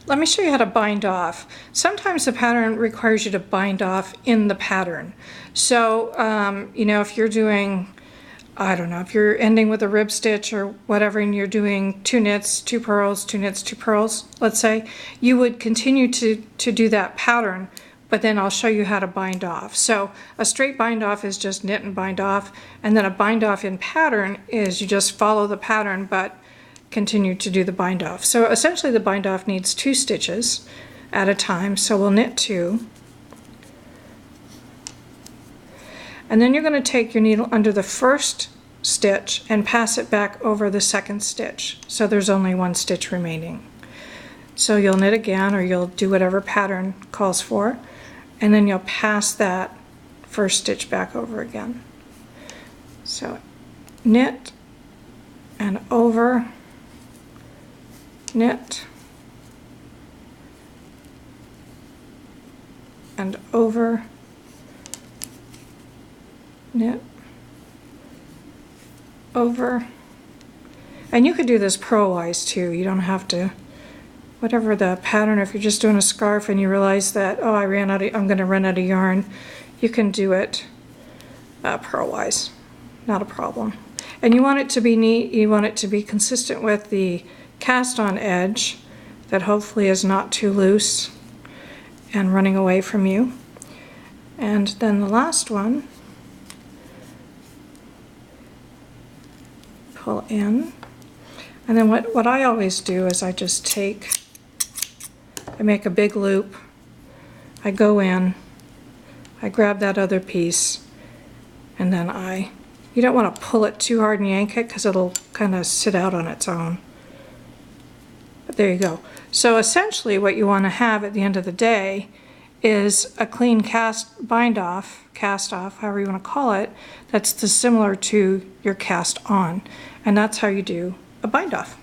let me show you how to bind off. Sometimes the pattern requires you to bind off in the pattern. So, you know, if you're doing, I don't know, if you're ending with a rib stitch or whatever and you're doing 2 knits, 2 purls, 2 knits, 2 purls, let's say, you would continue to do that pattern, but then I'll show you how to bind off. So a straight bind off is just knit and bind off, and then a bind off in pattern is you just follow the pattern but continue to do the bind off. So essentially the bind off needs 2 stitches at a time, so we'll knit 2. And then you're going to take your needle under the first stitch and pass it back over the second stitch, so there's only 1 stitch remaining. So you'll knit again, or you'll do whatever pattern calls for, and then you'll pass that first stitch back over again. So knit and over, knit and over, knit, over. And you could do this purlwise too. You don't have to, whatever the pattern, if you're just doing a scarf and you realize that, oh, I'm going to run out of yarn, you can do it purlwise, not a problem. And you want it to be neat, you want it to be consistent with the cast on edge that hopefully is not too loose and running away from you. And then the last one, pull in. And then what I always do is I just take, I make a big loop, I go in, I grab that other piece, and then you don't want to pull it too hard and yank it because it'll kind of sit out on its own. But there you go. So essentially what you want to have at the end of the day is a clean cast off, however you want to call it, that's similar to your cast on. And that's how you do a bind off.